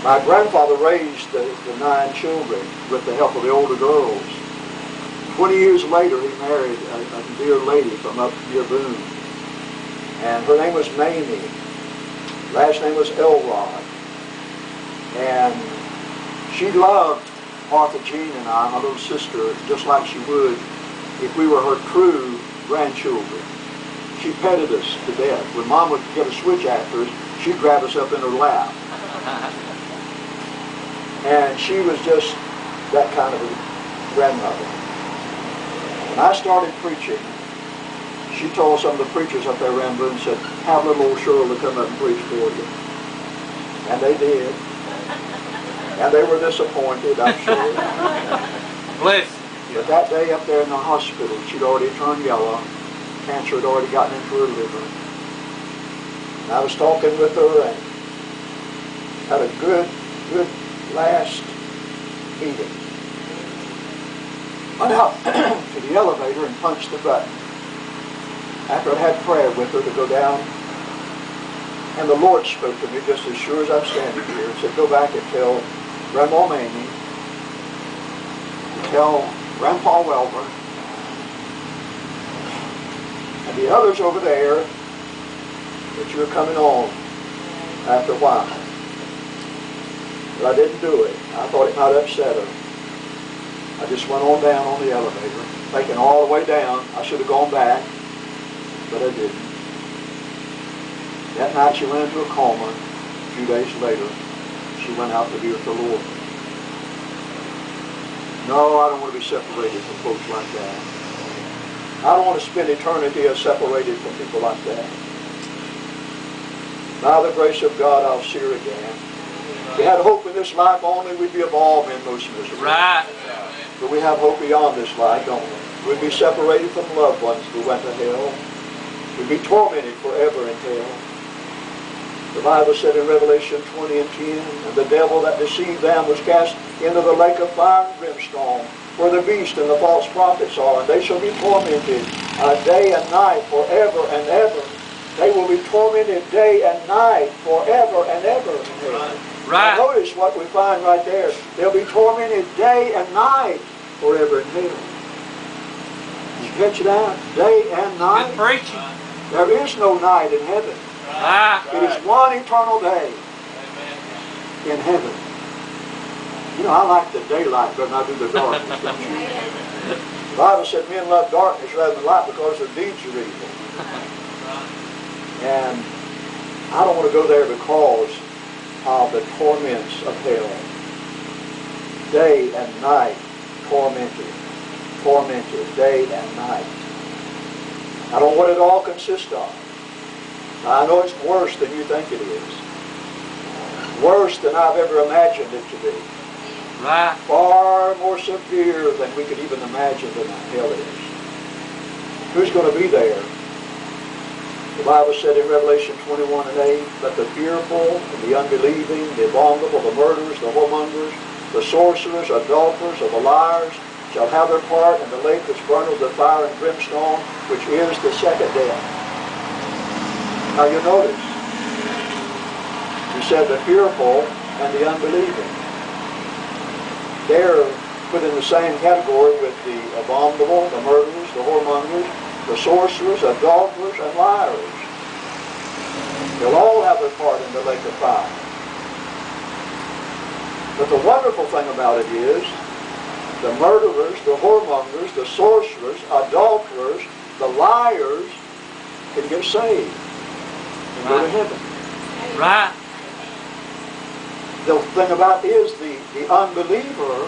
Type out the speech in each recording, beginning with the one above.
My grandfather raised the 9 children with the help of the older girls. 20 years later, he married a dear lady from up near Boone. And her name was Mamie. Last name was Elrod. And she loved Martha Jean and I, my little sister, just like she would if we were her true grandchildren. She petted us to death. When Mom would get a switch after us, she'd grab us up in her lap. And she was just that kind of a grandmother. When I started preaching, she told some of the preachers up there around Boone, said, have little old Sherrill to come up and preach for you. And they did. And they were disappointed, I'm sure. Bless. But that day up there in the hospital, she'd already turned yellow. Cancer had already gotten into her liver. And I was talking with her and had a good last meeting. Went out to the elevator and punched the button. After I had prayer with her to go down, and the Lord spoke to me just as sure as I'm standing here and said, go back and tell Grandma Mamie, tell Grandpa Wellborn, and the others over there that you're coming on after a while. But I didn't do it. I thought it might upset her. I just went on down on the elevator, thinking all the way down I should have gone back, but I didn't. That night she went into a coma. A few days later, she went out to be with the Lord. No, I don't want to be separated from folks like that. I don't want to spend eternity as separated from people like that. By the grace of God, I'll see her again. If we had hope in this life only, we'd be of all men most miserable. Right. But we have hope beyond this life, don't we? We'd be separated from loved ones who went to hell. We'd be tormented forever in hell. The Bible said in Revelation 20 and 10, and the devil that deceived them was cast into the lake of fire and brimstone, where the beast and the false prophets are, and they shall be tormented day and night forever and ever. They will be tormented day and night forever and ever in hell. Right. Now notice what we find right there. They'll be tormented day and night forever in hell. You catch it out? Day and night. Good preaching. There is no night in heaven. Right. It is one eternal day in heaven. You know, I like the daylight better than I do the darkness, don't you? The Bible said men love darkness rather than light because their deeds are evil. And I don't want to go there because of the torments of hell. Day and night tormented. Tormented day and night. I don't know what it all consists of. I know it's worse than you think it is. Worse than I've ever imagined it to be. Right. Far more severe than we could even imagine than hell is. Who's going to be there? The Bible said in Revelation 21 and 8, that the fearful and the unbelieving, the abominable, the murderers, the whoremongers, the sorcerers, adulterers, and the liars shall have their part in the lake which burneth with fire and brimstone, which is the second death. Now you notice, he said the fearful and the unbelieving. They're put in the same category with the abominable, the murderers, the whoremongers, the sorcerers, adulterers, and liars. They'll all have their part in the lake of fire. But the wonderful thing about it is, the murderers, the whoremongers, the sorcerers, adulterers, the liars can get saved and go to heaven. Right. The thing about it is the unbeliever,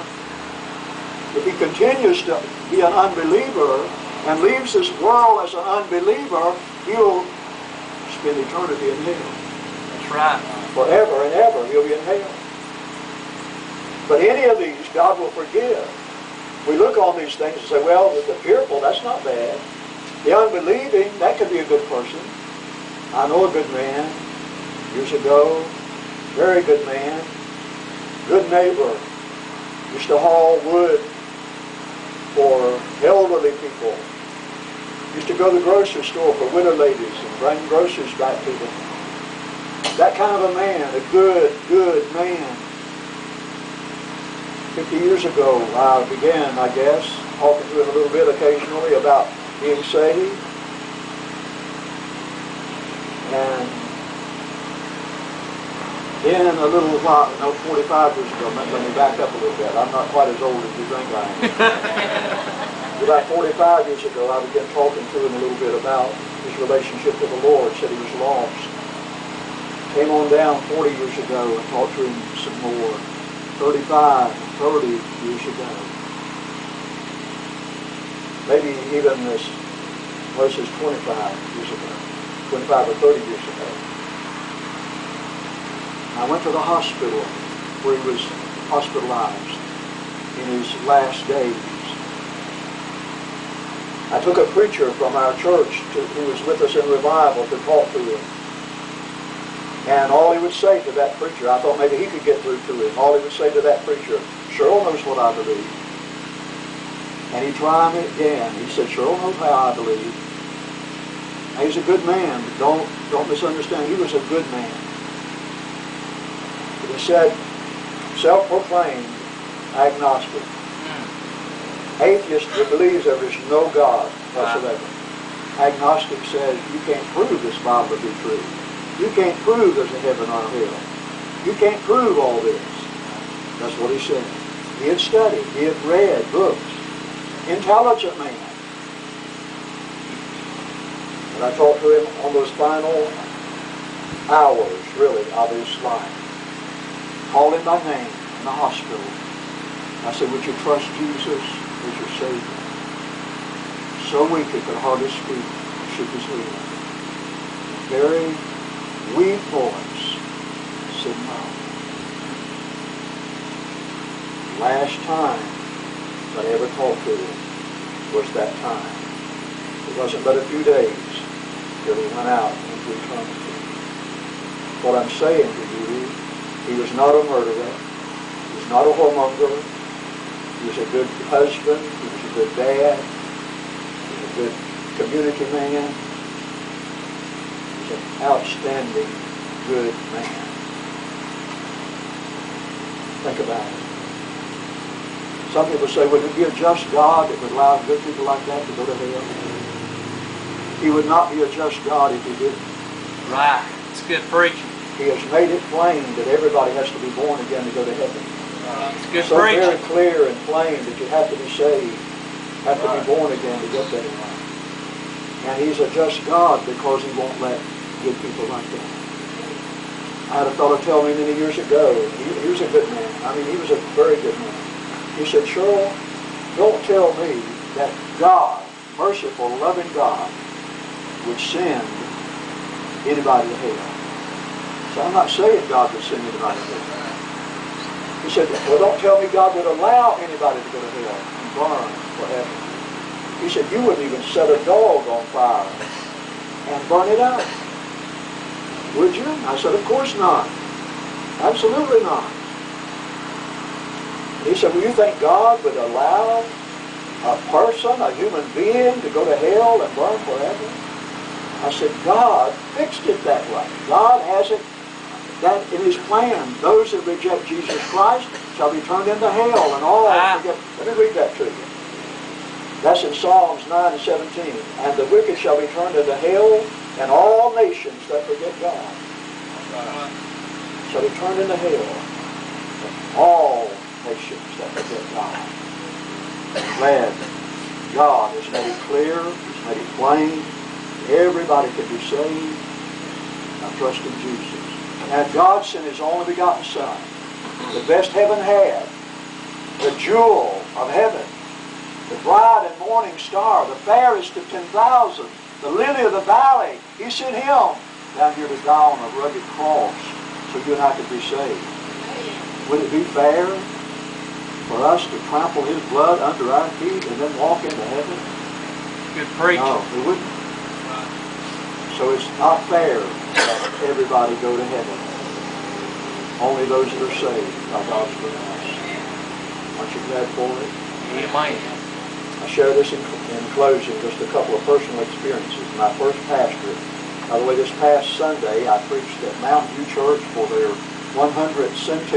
if he continues to be an unbeliever and leaves this world as an unbeliever, he'll spend eternity in hell. That's right. Forever and ever he'll be in hell. But any of these, God will forgive. We look on these things and say, well, the fearful, that's not bad. The unbelieving, that could be a good person. I know a good man years ago, very good man, good neighbor, used to haul wood for elderly people, used to go to the grocery store for widow ladies and bring groceries back to them. That kind of a man, a good man. 50 years ago, I began, I guess, talking to him a little bit occasionally about being saved. And then a little while, 45 years ago, let me back up a little bit. I'm not quite as old as you think I am. About 45 years ago, I began talking to him a little bit about his relationship with the Lord, said he was lost. Came on down 40 years ago and talked to him some more. 35, 30 years ago. Maybe even this, well, this is 25 years ago. 25 or 30 years ago. I went to the hospital where he was hospitalized in his last days. I took a preacher from our church who was with us in revival to talk to him. And all he would say to that preacher, I thought maybe he could get through to him. All he would say to that preacher, Sherrill knows what I believe. And he tried me again. He said, Sherrill knows how I believe. Now, he's a good man. Don't misunderstand. He was a good man. But he said, self-proclaimed agnostic. Atheist that believes there is no God whatsoever. Agnostic says you can't prove this Bible to be true. You can't prove there's a heaven or a hell. You can't prove all this. That's what he said. He had studied. He had read books. Intelligent man. And I talked to him on those final hours, really, of his life. Called him by name in the hospital. I said, would you trust Jesus as your Savior? So weak he could hardly speak. Shook his head. Very weak voice said no. Last time that I ever talked to him was that time. It wasn't but a few days till he went out into eternity. What I'm saying to you, he was not a murderer. He was not a whoremonger. He was a good husband. He was a good dad. He was a good community man. An outstanding good man. Think about it. Some people say, would it be a just God that would allow good people like that to go to hell? He would not be a just God if he didn't. Right. It's good preaching. He has made it plain that everybody has to be born again to go to heaven. It's good so preaching. Very clear and plain that you have to be saved, have to be born again to get there. And he's a just God because he won't let good people like that. I had a fellow tell me many years ago, he was a good man. I mean, he was a very good man. He said, Sherrill, don't tell me that God, merciful, loving God, would send anybody to hell. So I'm not saying God would send anybody to hell. He said, well, don't tell me God would allow anybody to go to hell and burn forever. He said, you wouldn't even set a dog on fire and burn it out. Would you? I said, of course not. Absolutely not. He said, well, you think God would allow a person, a human being, to go to hell and burn forever? I said, God fixed it that way. God has it that in his plan. Those that reject Jesus Christ shall be turned into hell and all. Let me read that to you. That's in Psalms 9 and 17. And the wicked shall be turned into hell, and all nations that forget God shall be turned into hell. And all nations that forget God. I'm glad God has made it clear, He's made it plain. Everybody can be saved by trusting Jesus. And God sent His only begotten Son, the best heaven had, the jewel of heaven, the bright and morning star, the fairest of 10,000, the lily of the valley. He sent Him down here to die on a rugged cross so you and I could be saved. Would it be fair for us to trample His blood under our feet and then walk into heaven? Good preaching. No, it wouldn't. So it's not fair that everybody go to heaven. Only those that are saved by God's grace. Aren't you glad for it? Amen. I share this in closing, just a couple of personal experiences. My first pastorate. By the way, this past Sunday, I preached at Mountain View Church for their 100th centennial.